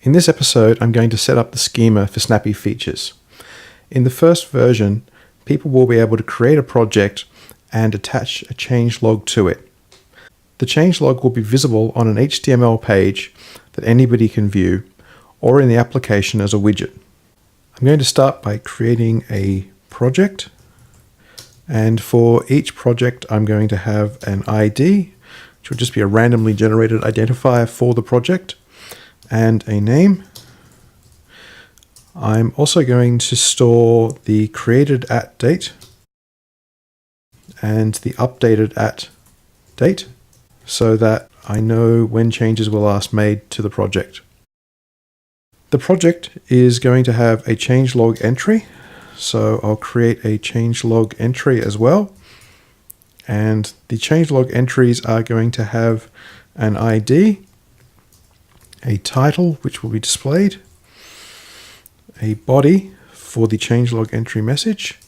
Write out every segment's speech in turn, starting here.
In this episode, I'm going to set up the schema for Snappy Features. In the first version, people will be able to create a project and attach a changelog to it. The changelog will be visible on an HTML page that anybody can view, or in the application as a widget. I'm going to start by creating a project, and for each project I'm going to have an ID, which will just be a randomly generated identifier for the project, and a name. I'm also going to store the created at date and the updated at date so that I know when changes were last made to the project. The project is going to have a changelog entry, so I'll create a changelog entry as well. And the changelog entries are going to have an ID, a title which will be displayed, a body for the changelog entry message.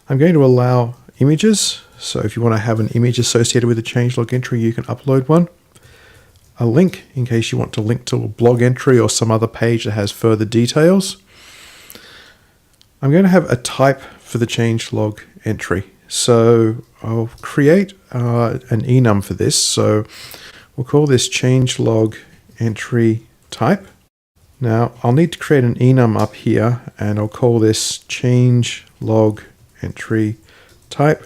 I'm going to allow images, so if you want to have an image associated with a changelog entry, you can upload one. A link, in case you want to link to a blog entry or some other page that has further details. I'm going to have a type for the changelog entry. So I'll create an enum for this. So we'll call this changelog entry type. Now I'll need to create an enum up here, and I'll call this changelog entry type.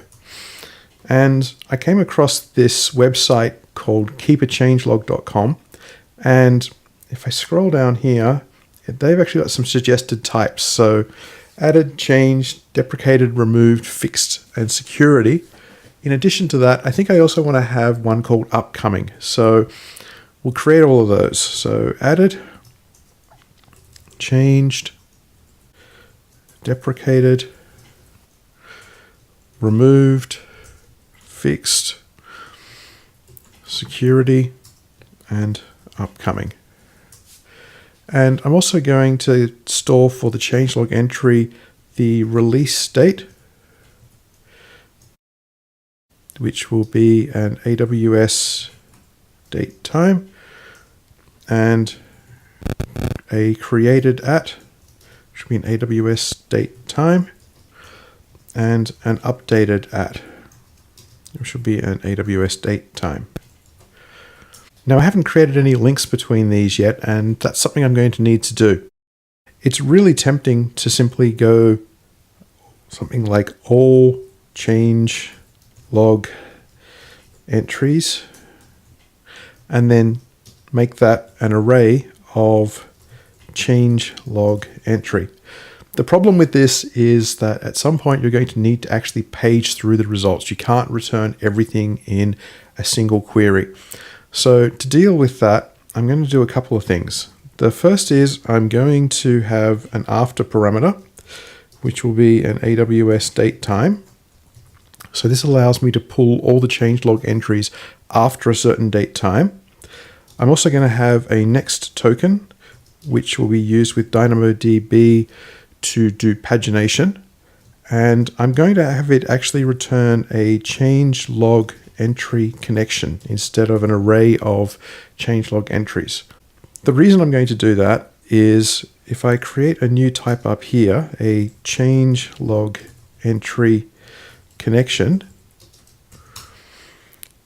And I came across this website called keepachangelog.com, and if I scroll down here, they've actually got some suggested types. So added, changed, deprecated, removed, fixed, and security. In addition to that, I think I also want to have one called upcoming. So we'll create all of those. So added, changed, deprecated, removed, fixed, security, and upcoming. And I'm also going to store for the changelog entry the release date, which will be an AWS date time, and a created at, which will be an AWS date time, and an updated at, which will be an AWS date time. Now, I haven't created any links between these yet, and that's something I'm going to need to do. It's really tempting to simply go something like all changelog entries and then make that an array of changelog entry. The problem with this is that at some point you're going to need to actually page through the results. You can't return everything in a single query. So to deal with that, I'm going to do a couple of things. The first is I'm going to have an after parameter, which will be an AWS date time. So this allows me to pull all the changelog entries after a certain date time. I'm also going to have a next token, which will be used with DynamoDB to do pagination. And I'm going to have it actually return a changelog entry connection instead of an array of changelog entries. The reason I'm going to do that is if I create a new type up here, a changelog entry connection,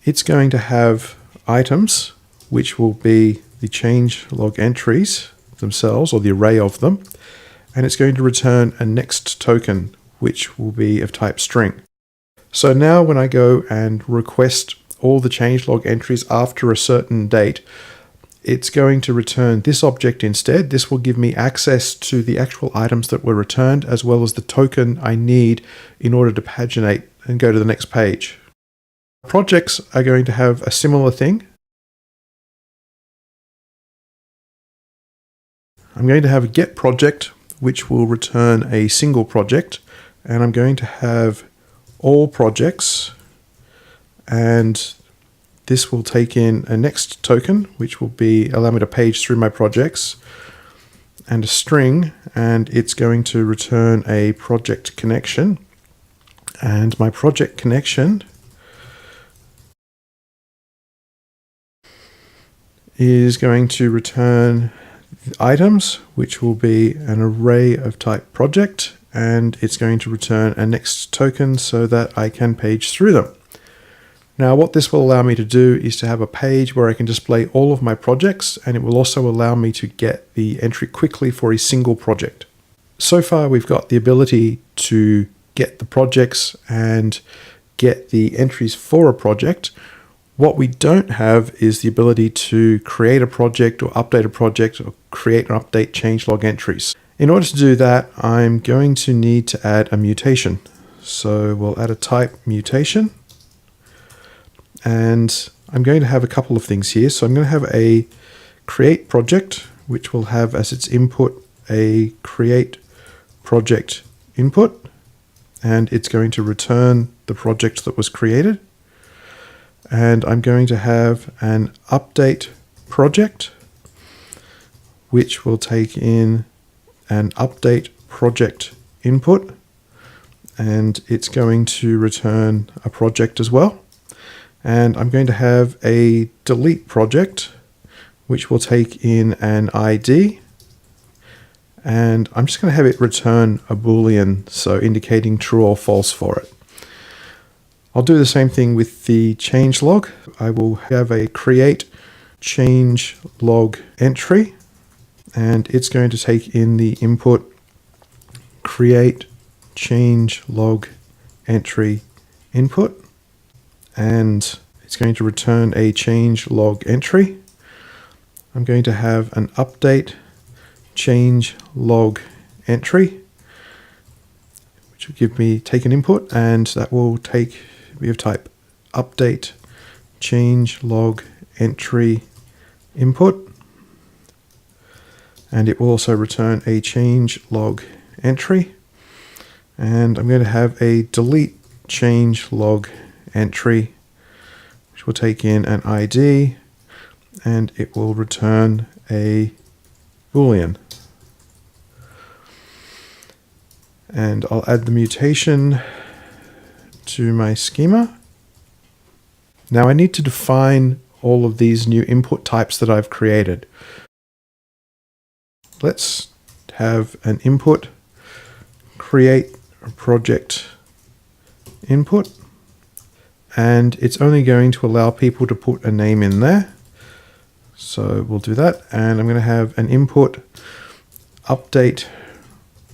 it's going to have items, which will be the changelog entries themselves, or the array of them, and it's going to return a next token, which will be of type string. So now when I go and request all the changelog entries after a certain date, it's going to return this object instead. This will give me access to the actual items that were returned, as well as the token I need in order to paginate and go to the next page. Projects are going to have a similar thing. I'm going to have a get project, which will return a single project, and I'm going to have all projects, and this will take in a next token, which will be allow me to page through my projects, and a string, and it's going to return a project connection. And my project connection is going to return items, which will be an array of type project, and it's going to return a next token so that I can page through them. Now what this will allow me to do is to have a page where I can display all of my projects, and it will also allow me to get the entry quickly for a single project. So far we've got the ability to get the projects and get the entries for a project. What we don't have is the ability to create a project or update a project or create and update changelog entries. In order to do that, I'm going to need to add a mutation. So we'll add a type mutation. And I'm going to have a couple of things here. So I'm going to have a create project, which will have as its input a create project input, and it's going to return the project that was created. And I'm going to have an update project, which will take in an update project input, and it's going to return a project as well. And I'm going to have a delete project, which will take in an ID, and I'm just going to have it return a Boolean, so indicating true or false for it. I'll do the same thing with the changelog. I will have a create changelog entry, and it's going to take in the input create changelog entry input, and it's going to return a changelog entry. I'm going to have an update changelog entry, which will give me take an input, and that will take be of type update changelog entry input, and it will also return a changelog entry. And I'm going to have a delete changelog entry, which will take in an ID, and it will return a Boolean. And I'll add the mutation to my schema. Now I need to define all of these new input types that I've created. Let's have an input create a project input, and it's only going to allow people to put a name in there. So we'll do that, and I'm going to have an input update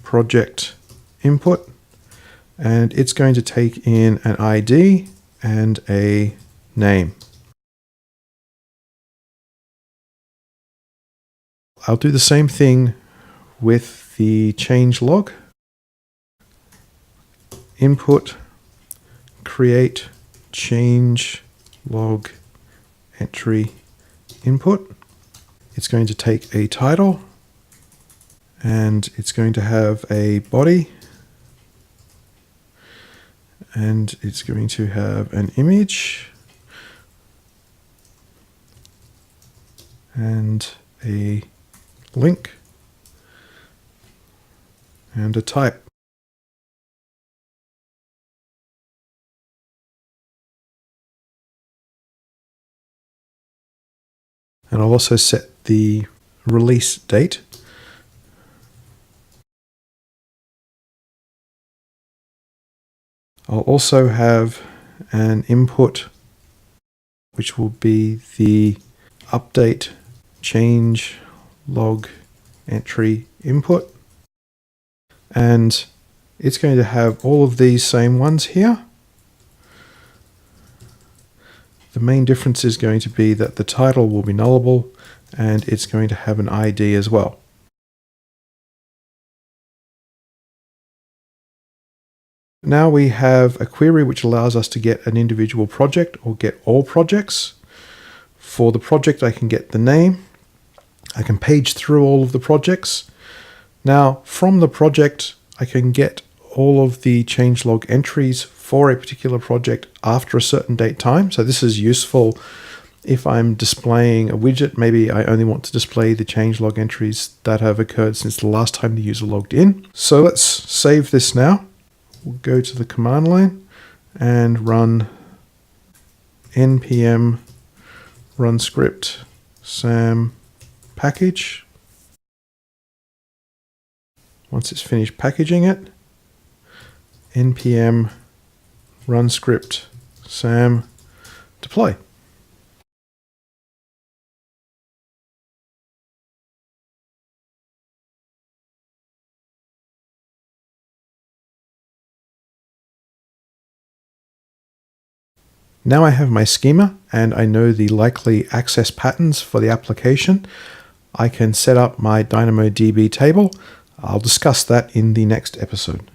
project input, and it's going to take in an ID and a name. I'll do the same thing with the changelog. Input create changelog entry input. It's going to take a title, and it's going to have a body, and it's going to have an image and a link and a type. And I'll also set the release date. I'll also have an input, which will be the update changelog entry input. And it's going to have all of these same ones here. The main difference is going to be that the title will be nullable, and it's going to have an ID as well. Now we have a query which allows us to get an individual project or get all projects. For the project, I can get the name. I can page through all of the projects. Now from the project, I can get all of the changelog entries for a particular project after a certain date time. So this is useful if I'm displaying a widget. Maybe I only want to display the changelog entries that have occurred since the last time the user logged in. So let's save this now. We'll go to the command line and run npm run script SAM package. Once it's finished packaging it, npm run script SAM deploy. Now I have my schema and I know the likely access patterns for the application. I can set up my DynamoDB table. I'll discuss that in the next episode.